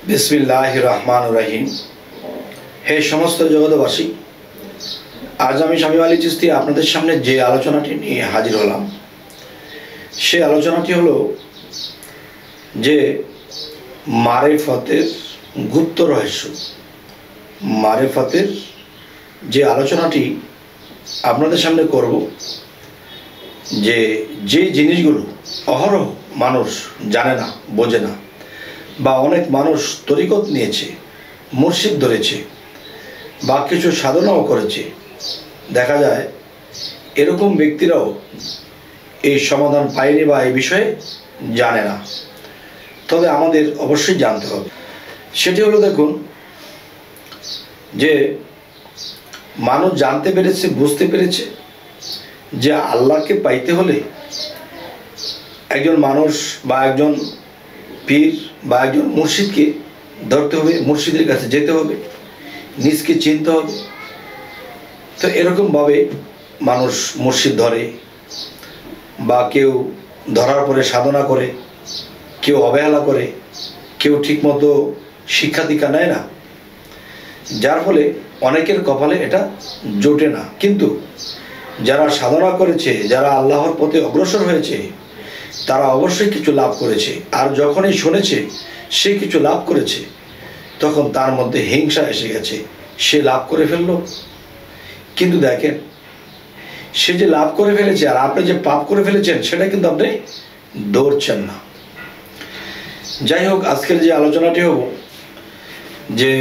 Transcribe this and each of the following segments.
बिस्मिल्लाहिर रहमानिर रहीम। हे समस्त जगतबासी, आज आमी शामीम आली चिश्ती आपनादेर सामने जे आलोचनाटी निये हाजिर हलाम से आलोचनाटी हलो जे मारिफतेर गुप्त रहस्य। मारिफतेर जे आलोचनाटी आपनादेर सामने करब जे जिनिसगुलो अहरह मानुष जाने ना बोझे ना বা অনেক মানুষ তরিকত নিয়েছে, মুর্শিদ ধরেছে বা কিছু সাধনাও করেছে, দেখা যায় এরকম ব্যক্তিরাও এই সমাধান পায়নি বা এই বিষয়ে জানে না। তবে আমাদের অবশ্যই জানতে হবে। সেটি হলো, দেখুন যে মানুষ জানতে পেরেছে, বুঝতে পেরেছে যে আল্লাহকে পাইতে হলে একজন মানুষ বা একজন পীর বা একজন মুর্শিদকে ধরতে হবে, মুর্শিদের কাছে যেতে হবে, নিজকে চিনতে হবে। তো এরকমভাবে মানুষ মুর্শিদ ধরে বা কেউ ধরার পরে সাধনা করে, কেউ অবহেলা করে, কেউ ঠিকমতো শিক্ষা দীক্ষা নেয় না, যার ফলে অনেকের কপালে এটা জোটে না। কিন্তু যারা সাধনা করেছে, যারা আল্লাহর পথে অগ্রসর হয়েছে, তারা অবশ্যই কিছু লাভ করেছে। আর যখনই শুনেছে সে কিছু লাভ করেছে, তখন তার মধ্যে হিংসা এসে গেছে, সে লাভ করে ফেলল। কিন্তু দেখেন, সে যে লাভ করে ফেলেছে আর আপনি যে পাপ করে ফেলেছেন, সেটা কিন্তু আপনি ধরছেন না। যাই হোক, আজকের যে আলোচনাটি হব যে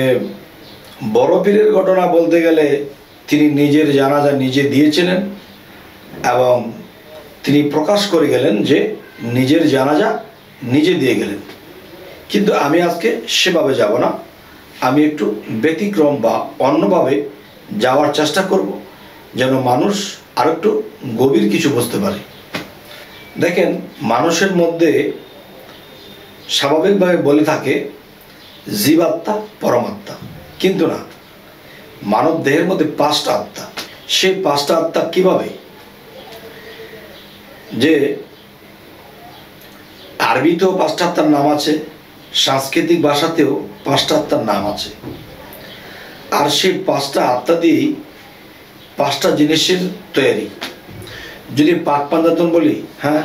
বড় পীরের ঘটনা বলতে গেলে তিনি নিজের জানাজা নিজে দিয়েছিলেন এবং তিনি প্রকাশ করে গেলেন যে নিজের জানাজা নিজে দিয়ে গেলেন। কিন্তু আমি আজকে সেভাবে যাব না, আমি একটু ব্যতিক্রম বা অন্যভাবে যাওয়ার চেষ্টা করব, যেন মানুষ আর একটু গভীর কিছু বুঝতে পারে। দেখেন, মানুষের মধ্যে স্বাভাবিকভাবে বলে থাকে জীবাত্মা, পরমাত্মা, কিন্তু না, মানব দেহের মধ্যে 5টা আত্মা। সেই 5টা আত্মা কিভাবে, যে আরবিতেও 5টা আত্মার নাম আছে, সাংস্কৃতিক ভাষাতেও 5টা আত্মার নাম আছে। আর সেই 5টা আত্মা দিয়েই 5টা জিনিসের তৈরি। যদি পাক পাঞ্জাতন বলি, হ্যাঁ,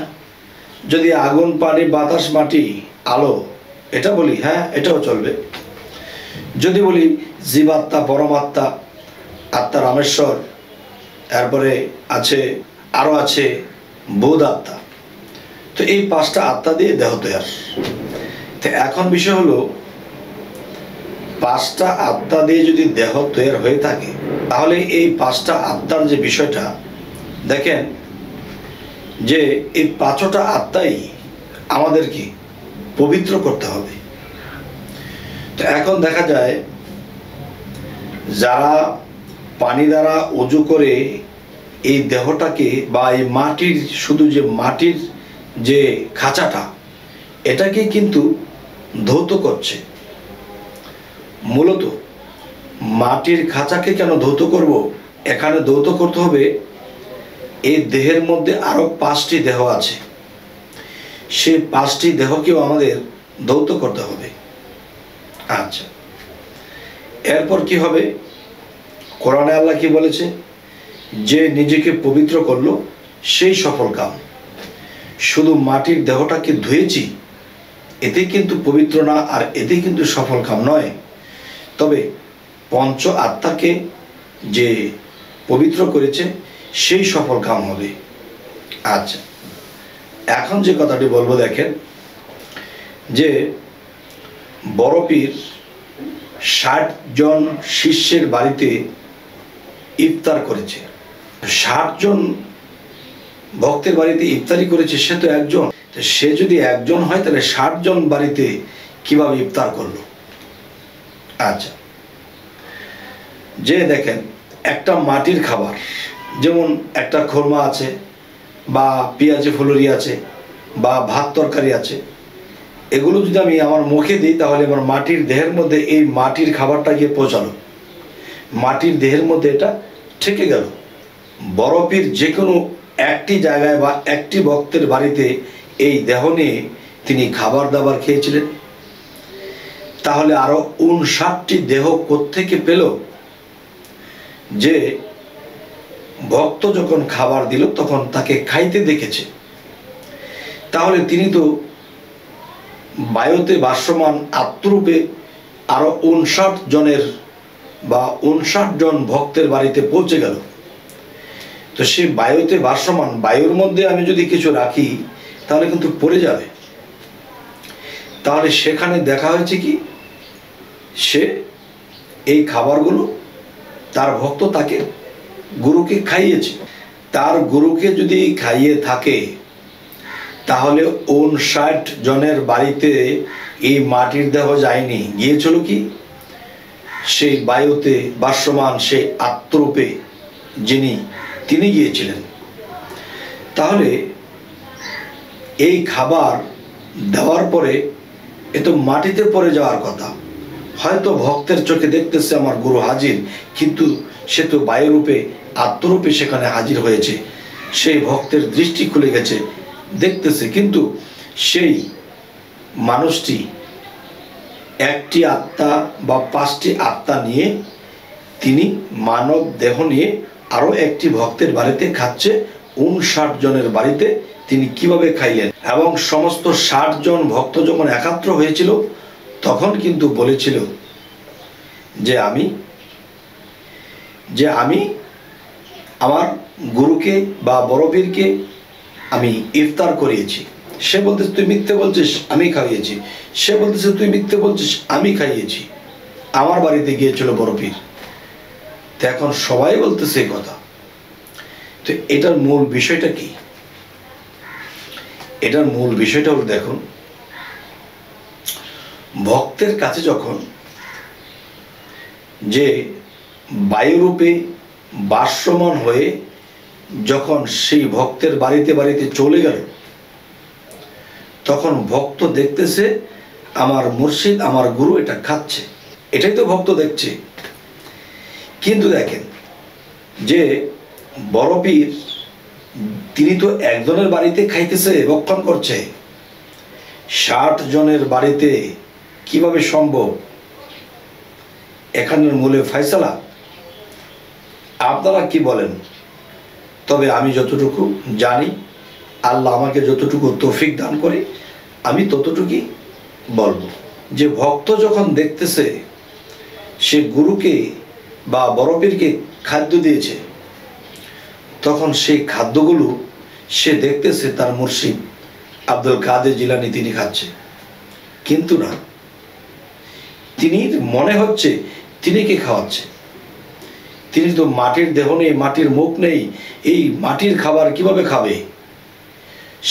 যদি আগুন, পানি, বাতাস, মাটি, আলো, এটা বলি, হ্যাঁ, এটাও চলবে। যদি বলি জীবাত্মা, পরমাত্মা, আত্মা রামেশ্বর, এরপরে আছে আরও আছে বোধ আত্মা। তো এই 5টা আত্মা দিয়ে দেহ তৈরি। তো এখন বিষয় হলো, 5টা আত্মা দিয়ে যদি দেহ তৈরি হয়ে থাকে, তাহলে এই 5টা আত্মার যে বিষয়টা দেখেন, যে এই 5টা আত্মাই আমাদেরকে পবিত্র করতে হবে। তো এখন দেখা যায় যারা পানি দ্বারা ওযু করে এই দেহটাকে বা এই মাটির, শুধু যে মাটির যে খাঁচাটা, এটাকে কিন্তু ধৌত করছে। মূলত মাটির খাঁচাকে কেন ধৌত করব? এখানে ধৌত করতে হবে এই দেহের মধ্যে আরো 5টি দেহ আছে, সেই 5টি দেহকেও আমাদের ধৌত করতে হবে। আচ্ছা, এরপর কি হবে? কোরআনে আল্লাহ কি বলেছে? যে নিজেকে পবিত্র করলো সেই সফল কাম। শুধু মাটির দেহটাকে ধুয়েছি, এতে কিন্তু পবিত্র না, আর এতে কিন্তু সফল কাম নয়। তবে পঞ্চ আত্মাকে যে পবিত্র করেছে সেই সফল কাম হবে। আচ্ছা, এখন যে কথাটি বলবো, দেখেন যে বড় পীর 60 জন শিষ্যের বাড়িতে ইফতার করেছে। 60 জন ভক্তের বাড়িতে ইফতারি করেছে, সে তো একজন। সে যদি একজন হয়, তাহলে 60 জন বাড়িতে কিভাবে ইফতার করলো? আচ্ছা, যে দেখেন, একটা মাটির খাবার, যেমন একটা খোরমা আছে বা পেঁয়াজি ফুলুরি আছে বা ভাত তরকারি আছে, এগুলো যদি আমি আমার মুখে দিই, তাহলে আমার মাটির দেহের মধ্যে এই মাটির খাবারটা গিয়ে পৌঁছালো, মাটির দেহের মধ্যে এটা ঠেকে গেল। বড় পীর যে কোনো একটি জায়গায় বা একটি ভক্তের বাড়িতে এই দেহ নিয়ে তিনি খাবার দাবার খেয়েছিলেন। তাহলে আরো 59টি দেহ কোত্থেকে পেল? যে ভক্ত যখন খাবার দিল তখন তাকে খাইতে দেখেছে। তাহলে তিনি তো বায়ুতে ভাসমান আত্মরূপে আরো 59 জনের বা 59 জন ভক্তের বাড়িতে পৌঁছে গেল। তো সে বায়ুতে ভাসমান, বায়ুর মধ্যে আমি যদি কিছু রাখি তাহলে কিন্তু পড়ে যাবে। তাহলে সেখানে দেখা হয়েছে কি, সে এই খাবারগুলো তার ভক্ত তাকে গুরুকে খাইয়েছে। তার গুরুকে যদি খাইয়ে থাকে তাহলে 59 জনের বাড়িতে এই মাটির দেহ যায়নি, গিয়েছিল কি সেই বায়ুতে ভাসমান সেই আত্মরূপে তিনি গিয়েছিলেন। তাহলে এই খাবার দেওয়ার পরে এ তো মাটিতে পড়ে যাওয়ার কথা। হয়তো ভক্তের চোখে দেখতেছে আমার গুরু হাজির, কিন্তু সে তো বায়ুরূপে আত্মরূপে সেখানে হাজির হয়েছে। সেই ভক্তের দৃষ্টি খুলে গেছে, দেখতেছে, কিন্তু সেই মানুষটি একটি আত্মা বা 5টি আত্মা নিয়ে তিনি মানব দেহ নিয়ে আরো একটি ভক্তের বাড়িতে খাচ্ছে। 59 জনের বাড়িতে তিনি কিভাবে খাইলেন? এবং সমস্ত 60 জন ভক্ত যখন একাত্র হয়েছিল তখন কিন্তু বলেছিল যে আমি আমার গুরুকে বা বড়পীরকে আমি ইফতার করিয়েছি। সে বলতেছে তুই মিথ্যে বলছিস, আমি খাইয়েছি। সে বলতেছে তুই মিথ্যে বলছিস, আমি খাইয়েছি। আমার বাড়িতে গিয়েছিল বড়পীর। তো এখন সবাই বলতেছে এই কথা। তো এটার মূল বিষয়টা কি? এটার মূল বিষয়টা হলো, দেখুন, ভক্তের কাছে যখন যে বায়ুরূপে ভাসমান হয়ে যখন সেই ভক্তের বাড়িতে বাড়িতে চলে গেল, তখন ভক্ত দেখতেছে আমার মুর্শিদ, আমার গুরু এটা খাচ্ছে। এটাই তো ভক্ত দেখছে। কিন্তু দেখেন যে বড়পীর তিনি তো একজনের বাড়িতে খাইতেছে, ভক্ষণ করছে। 60 জনের বাড়িতে কিভাবে সম্ভব? এখানের মূলে ফয়সালা। আপনারা কি বলেন? তবে আমি যতটুকু জানি, আল্লাহ আমাকে যতটুকু তৌফিক দান করে, আমি ততটুকুই বলবো যে ভক্ত যখন দেখতেছে সে গুরুকে বা বড়পীরকে খাদ্য দিয়েছে, তখন সেই খাদ্যগুলো সে দেখতেছে তার মুর্শিদ আব্দুল কাদের জিলানী তিনি খাচ্ছে। কিন্তু না, তিনি মনে হচ্ছে তিনি কে খাওয়াচ্ছে। তিনি তো মাটির দেহ নেই, মাটির মুখ নেই, এই মাটির খাবার কিভাবে খাবে?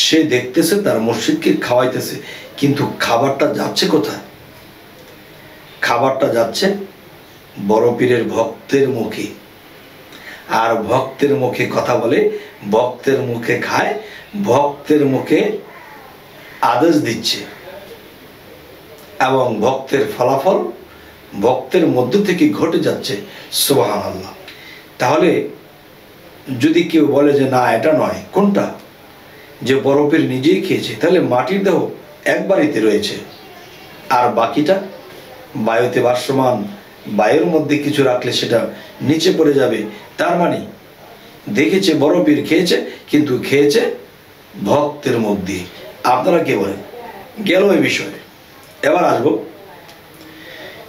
সে দেখতেছে তার মুর্শিদকে খাওয়াইতেছে, কিন্তু খাবারটা যাচ্ছে কোথায়? খাবারটা যাচ্ছে বড়পীরের ভক্তের মুখে। আর ভক্তের মুখে কথা বলে, ভক্তের মুখে খায়, ভক্তের মুখে আদেশ দিচ্ছে, এবং ভক্তের ফলাফল ভক্তের মধ্য থেকে ঘটে যাচ্ছে। সুবহানাল্লাহ। তাহলে যদি কেউ বলে যে না এটা নয়, কোনটা? যে বড়পীর নিজেই খেয়েছে, তাহলে মাটির দেহ এক বাড়িতে রয়েছে আর বাকিটা বায়ুতে ভাসমান, বায়ুর মধ্যে কিছু রাখলে সেটা নিচে পড়ে যাবে। তার মানে দেখেছে বড়পীর খেয়েছে, কিন্তু খেয়েছে ভক্তের মধ্যে। আপনারা কে বলেন? গেল এই বিষয়ে। এবার আসবো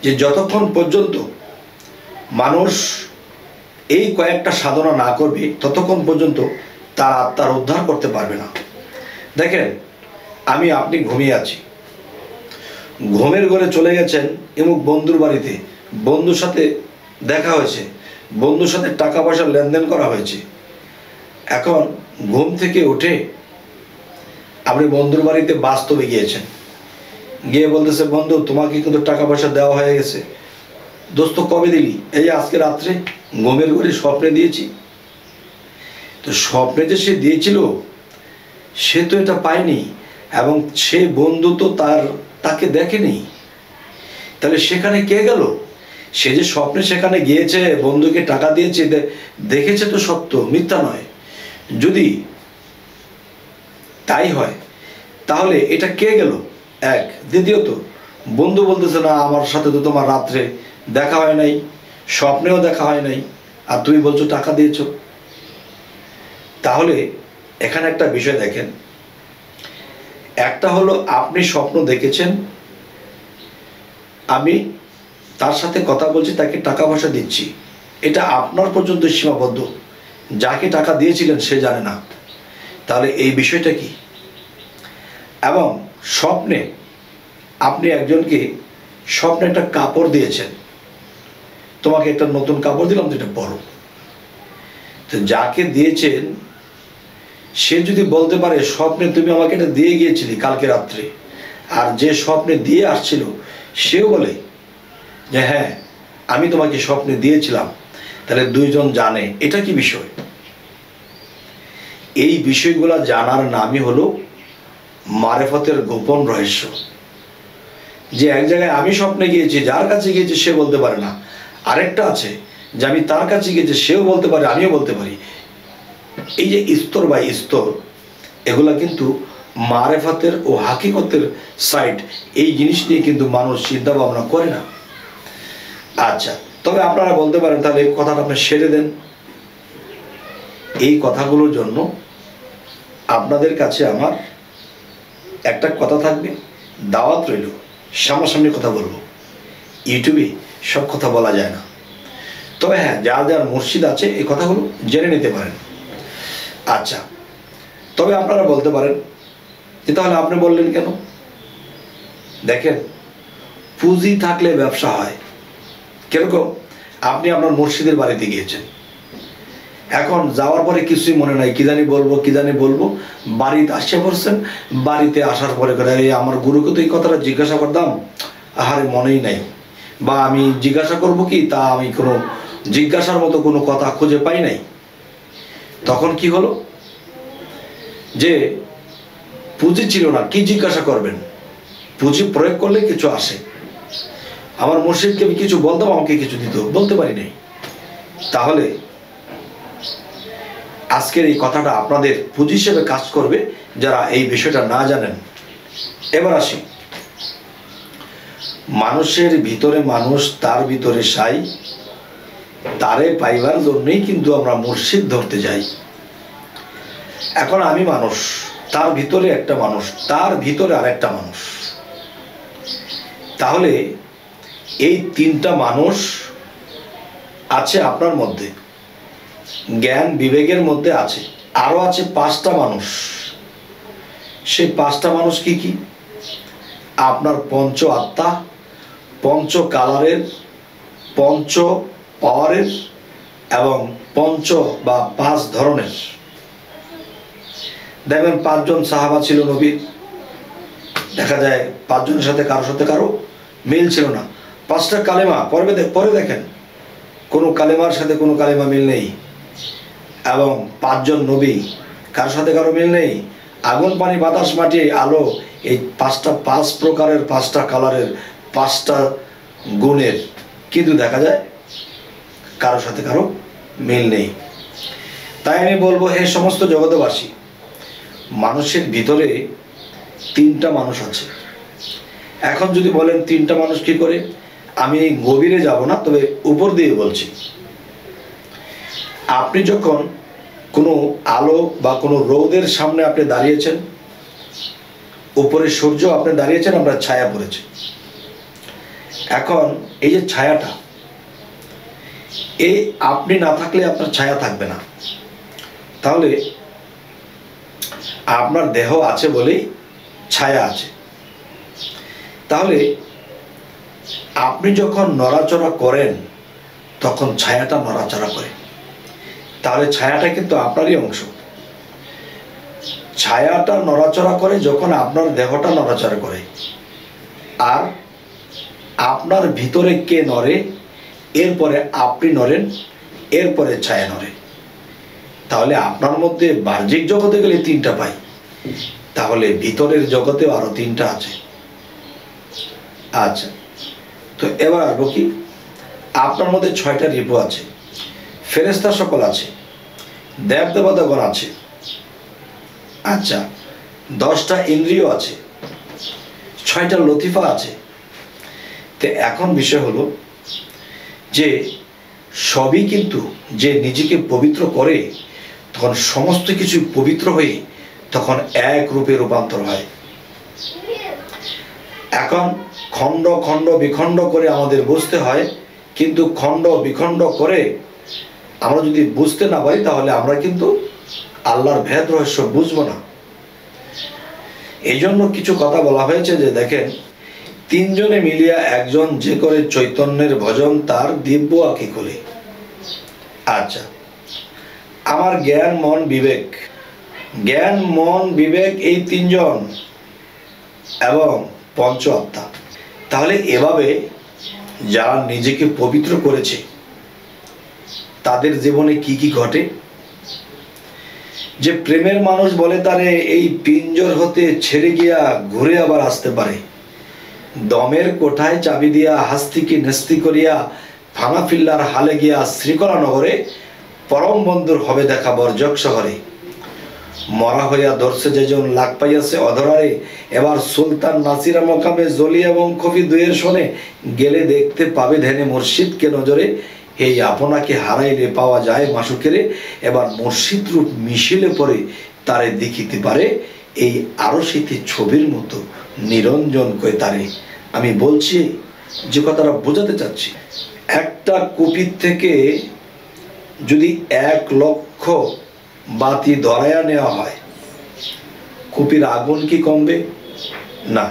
যে যতক্ষণ পর্যন্ত মানুষ এই কয়েকটা সাধনা না করবে ততক্ষণ পর্যন্ত তার আত্মার উদ্ধার করতে পারবে না। দেখেন, আপনি ঘুমিয়ে আছি, ঘুমের ঘরে চলে গেছেন এমুক বন্ধুর বাড়িতে, বন্ধুর সাথে দেখা হয়েছে, বন্ধুর সাথে টাকা পয়সা লেনদেন করা হয়েছে। এখন ঘুম থেকে উঠে আপনি বন্ধুর বাড়িতে বাস্তবে গিয়েছেন, গিয়ে বলতেছে বন্ধু তোমাকে কিন্তু টাকা পয়সা দেওয়া হয়ে গেছে। দোস্ত কবে দিলি? এই আজকে রাত্রে ঘুমের ঘরে স্বপ্নে দিয়েছি। তো স্বপ্নে যে সে দিয়েছিল সে তো এটা পায়নি, এবং সে বন্ধু তো তাকে দেখেনি। তাহলে সেখানে কে গেল? সে যে স্বপ্নে সেখানে গিয়েছে, বন্ধুকে টাকা দিয়েছে, দেখেছে তো সত্য, মিথ্যা নয়। যদি তাই হয় তাহলে এটা কে গেল? এক। দ্বিতীয়ত বন্ধু বলতেছে না আমার সাথে তো তোমার রাত্রে দেখা হয় নাই, স্বপ্নেও দেখা হয় নাই, আর তুমি বলছো টাকা দিয়েছো। তাহলে এখানে একটা বিষয় দেখেন, একটা হলো আপনি স্বপ্ন দেখেছেন, আমি তার সাথে কথা বলছি, তাকে টাকা পয়সা দিচ্ছি, এটা আপনার পর্যন্ত সীমাবদ্ধ, যাকে টাকা দিয়েছিলেন সে জানে না। তাহলে এই বিষয়টা কি? এবং স্বপ্নে আপনি একজনকে স্বপ্নে একটা কাপড় দিয়েছেন, তোমাকে একটা নতুন কাপড় দিলাম, যেটা পরো। তো যাকে দিয়েছেন সে যদি বলতে পারে স্বপ্নে তুমি আমাকে এটা দিয়ে গিয়েছিলি কালকে রাত্রে, আর যে স্বপ্নে দিয়ে আসছিল সেও বলে যে হ্যাঁ আমি তোমাকে স্বপ্নে দিয়েছিলাম, তাহলে দুইজন জানে। এটা কি বিষয়? এই বিষয়গুলো জানার নামই হলো মারেফতের গোপন রহস্য। যে এক জায়গায় আমি স্বপ্নে গিয়েছি, যার কাছে গিয়েছি সে বলতে পারে না, আরেকটা আছে যে আমি তার কাছে গিয়েছি, সেও বলতে পারে, আমিও বলতে পারি। এই যে স্তর বাই স্তর, এগুলা কিন্তু মারেফতের ও হাকিকতের সাইড, এই জিনিস নিয়ে কিন্তু মানুষ চিন্তা ভাবনা করে না। আচ্ছা, তবে আপনারা বলতে পারেন তাহলে এই কথাটা আপনি সেরে দেন। এই কথাগুলোর জন্য আপনাদের কাছে আমার একটা কথা থাকবে, দাওয়াত রইল, সামনাসামনি কথা বলবো। ইউটিউবে সব কথা বলা যায় না, তবে হ্যাঁ যার যার মসজিদ আছে এই কথাগুলো জেনে নিতে পারেন। আচ্ছা, তবে আপনারা বলতে পারেন যে তাহলে আপনি বললেন কেন? দেখেন, পুঁজি থাকলে ব্যবসা হয়। কিরকম? আপনি আপনার মসজিদের বাড়িতে গিয়েছেন, এখন যাওয়ার পরে কিছুই মনে নাই, কি জানি বলবো, বাড়িতে আসে পড়ছেন, বাড়িতে আসার পরে করে এই আমার গুরুকে তো এই কথাটা জিজ্ঞাসা করতাম, আহারে মনেই নাই, বা আমি জিজ্ঞাসা করব কি, তা আমি কোনো জিজ্ঞাসার মতো কোনো কথা খুঁজে পাই নাই। তখন কি হলো যে পুঁজি ছিল না, কি জিজ্ঞাসা করবেন? পুঁজি প্রয়োগ করলে কিছু আসে। আমার মুর্শিদকে আমি কিছু বলতাম, আমাকে কিছু দিত, বলতে পারি নাই। তাহলে আজকের এই কথাটা আপনাদের পুঁজি হিসেবে কাজ করবে যারা এই বিষয়টা না জানেন। এবার আসি, মানুষের ভিতরে মানুষ, তার ভিতরে সাই, তারে পাইবার জন্যই কিন্তু আমরা মুর্শিদ ধরতে যাই। এখন আমি মানুষ, তার ভিতরে একটা মানুষ, তার ভিতরে আরেকটা মানুষ। তাহলে এই তিনটা মানুষ আছে আপনার মধ্যে, জ্ঞান বিবেকের মধ্যে আছে। আরো আছে পাঁচটা মানুষ। সেই পাঁচটা মানুষ কি কি? আপনার পঞ্চ আত্মা, পঞ্চ কালারের, পঞ্চ পাওয়ারের এবং পঞ্চ বা পাঁচ ধরনের। দেখবেন পাঁচজন সাহাবা ছিল নবীর, দেখা যায় পাঁচজনের সাথে কারো মিল ছিল না। পাঁচটা কালেমা পরে দেখেন কোনো কালেমার সাথে কোনো কালেমা মিল নেই। এবং পাঁচজন নবী, কারোর সাথে কারো মিল নেই। আগুন পানি বাতাস মাটি আলো, এই পাঁচ প্রকারের, পাঁচটা কালারের, পাঁচটা গুণের, কিন্তু দেখা যায় কারোর সাথে কারো মিল নেই। তাই আমি বলবো, হে সমস্ত জগতবাসী, মানুষের ভিতরে তিনটা মানুষ আছে। এখন যদি বলেন তিনটা মানুষ কি করে, আমি গভীরে যাব না, তবে উপর দিয়ে বলছি। আপনি যখন কোনো আলো বা কোনো রোদের সামনে আপনি দাঁড়িয়েছেন, উপরে সূর্য, আপনি দাঁড়িয়েছেন, আমরা ছায়া পড়েছে। এখন এই যে ছায়াটা, এই আপনি না থাকলে আপনার ছায়া থাকবে না। তাহলে আপনার দেহ আছে বলেই ছায়া আছে। তাহলে আপনি যখন নড়াচড়া করেন তখন ছায়াটা নড়াচড়া করে। তাহলে ছায়াটা কিন্তু আপনারই অংশ। ছায়াটা নড়াচড়া করে যখন আপনার দেহটা নড়াচড়া করে। আর আপনার ভিতরে কে নড়ে, এরপরে আপনি নড়েন, এরপরে ছায়া নড়ে। তাহলে আপনার মধ্যে বাহ্যিক জগতে গেলে তিনটা পাই, তাহলে ভিতরের জগতেও আরো তিনটা আছে। আচ্ছা, তো এবার আসবো কি, আপনার মধ্যে 6টা রিপু আছে, ফেরেশতা সকল আছে, দেব দেবতাগণ আছে। আচ্ছা, 10টা ইন্দ্রিয় আছে, 6টা লতিফা আছে, তো এখন বিষয় হলো যে সবই কিন্তু যে নিজেকে পবিত্র করে তখন সমস্ত কিছু পবিত্র হয়ে তখন এক রূপে রূপান্তর হয়। এখন খণ্ড খণ্ড বিখণ্ড করে আমাদের বুঝতে হয়, কিন্তু খণ্ড বিখণ্ড করে আমরা যদি বুঝতে না পারি তাহলে আমরা কিন্তু আল্লাহর ভেদ রহস্য বুঝবো না। এই জন্য কিছু কথা বলা হয়েছে যে দেখেন, তিনজনে মিলিয়া একজন যে করে চৈতন্যের ভজন তার দিব্য আঁকি খুলে। আচ্ছা, আমার জ্ঞান মন বিবেক এই তিনজন এবং পঞ্চ আত্মা। তাহলে এভাবে যারা নিজেকে পবিত্র করেছে তাদের জীবনে কি কি ঘটে? যে প্রেমের মানুষ বলে তারে এই পিঞ্জর হতে ছেড়ে গিয়া ঘুরে আবার আসতে পারে, দমের কোঠায় চাবি দিয়া হাস্তিকে নেস্তি করিয়া ফানা ফিল্লার হালে গিয়া শ্রীকলা নগরে পরম বন্ধুর হবে দেখা বর্জক শহরে। মরা হইয়া ধরছে যেজন লাগ পাইয়াছে অধরারে, এবার সুলতান নাসিরা মকামে জলি এবং খফি দুয়ের শোনে গেলে দেখতে পাবে ধ্যানে মুর্শিদকে নজরে। এই আপনাকে হারাইলে পাওয়া যায় মাসুকেরে, এবার মুর্শিদ রূপ মিশিলে পরে তারে দেখিতে পারে এই আরশিতে ছবির মতো নিরঞ্জন কই তারে। আমি বলছি যে কথাটা বোঝাতে চাচ্ছি, একটা কুপির থেকে যদি 1 লক্ষ বাতি ধরাইয়া নেওয়া হয়, কুপির আগুন কি কমবে? না।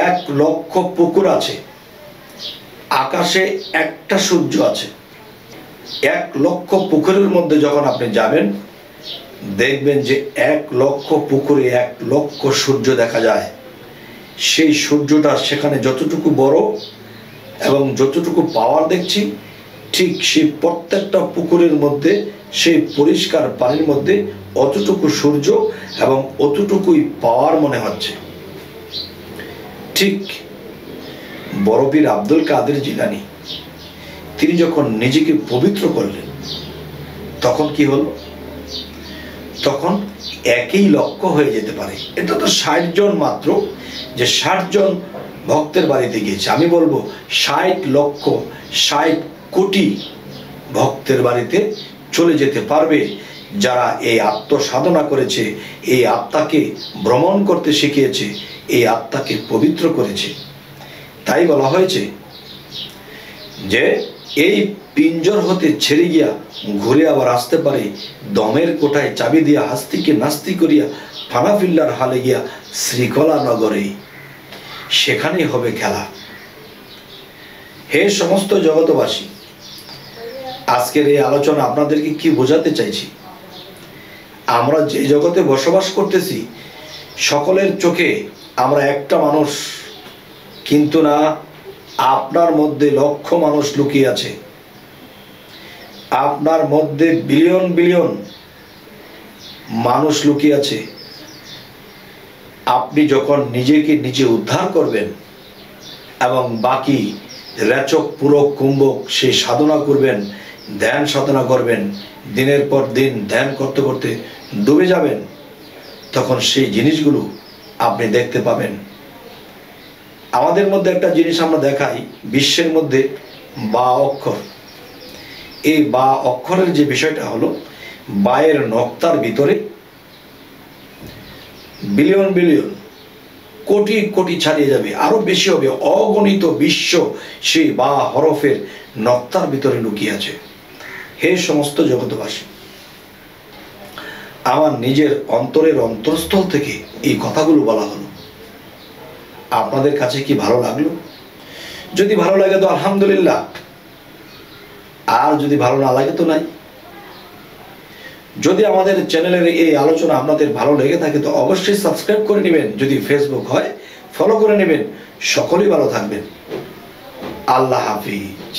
1 লক্ষ পুকুর আছে, আকাশে একটা সূর্য আছে। 1 লক্ষ পুকুরের মধ্যে যখন আপনি যাবেন দেখবেন যে 1 লক্ষ পুকুরে 1 লক্ষ সূর্য দেখা যায়। সেই সূর্যটা সেখানে যতটুকু বড় এবং যতটুকু পাওয়ার দেখছি, ঠিক সেই প্রত্যেকটা পুকুরের মধ্যে সেই পরিষ্কার পানির মধ্যে অতটুকু সূর্য এবং অতটুকুই পাওয়ার মনে হচ্ছে। ঠিক বড় পীর আব্দুল কাদের জিলানী তিনি যখন নিজেকে পবিত্র করলেন তখন কি হলো? তখন 1 লক্ষ হয়ে যেতে পারে। এটা তো 60 জন মাত্র, যে 60 জন ভক্তের বাড়িতে গিয়েছে। আমি বলবো 60 লক্ষ 60 কোটি ভক্তের বাড়িতে চলে যেতে পারবে যারা এই আত্মসাধনা করেছে, এই আত্মাকে ভ্রমণ করতে শিখিয়েছে, এই আত্মাকে পবিত্র করেছে। তাই বলা হয়েছে যে এই পিঞ্জর হতে ছেড়ে গিয়া ঘুরে আবার আসতে পারে, দমের কোঠায় চাবি দিয়া হাস্তিকে নাস্তি করিয়া ফানা ফিল্লার হালে গিয়া শ্রীকলা নগরে, সেখানেই হবে খেলা। হে সমস্ত জগতবাসী, আজকের এই আলোচনা আপনাদেরকে কি বোঝাতে চাইছি? আমরা যে জগতে বসবাস করতেছি সকলের চোখে আমরা একটা মানুষ, কিন্তু না, আপনার মধ্যে লক্ষ মানুষ লুকিয়ে আছে, আপনার মধ্যে বিলিয়ন বিলিয়ন মানুষ লুকিয়ে আছে। আপনি যখন নিজেকে নিজে উদ্ধার করবেন এবং বাকি রেচক পুরক কুম্ভক সেই সাধনা করবেন, ধ্যান সাধনা করবেন, দিনের পর দিন ধ্যান করতে করতে ডুবে যাবেন, তখন সেই জিনিসগুলো আপনি দেখতে পাবেন। আমাদের মধ্যে একটা জিনিস আমরা দেখাই, বিশ্বের মধ্যে বা অক্ষর, এই বা অক্ষরের যে বিষয়টা হলো, বায়ের নক্তার ভিতরে বিলিয়ন বিলিয়ন কোটি কোটি ছাড়িয়ে যাবে, আরো বেশি হবে, অগণিত বিশ্ব সেই বা হরফের নক্তার ভিতরে লুকিয়ে আছে। হে সমস্ত জগৎবাসী, আমার নিজের অন্তরের অন্তরস্থল থেকে এই কথাগুলো বলা হলো। আপনাদের কাছে কি ভালো লাগলো? যদি ভালো লাগে তো আলহামদুলিল্লাহ, আর যদি ভালো না লাগে তো নাই। যদি আমাদের চ্যানেলের এই আলোচনা আপনাদের ভালো লেগে থাকে তো অবশ্যই সাবস্ক্রাইব করে নেবেন, যদি ফেসবুক হয় ফলো করে নেবেন। সকলেই ভালো থাকবেন। আল্লাহ হাফিজ।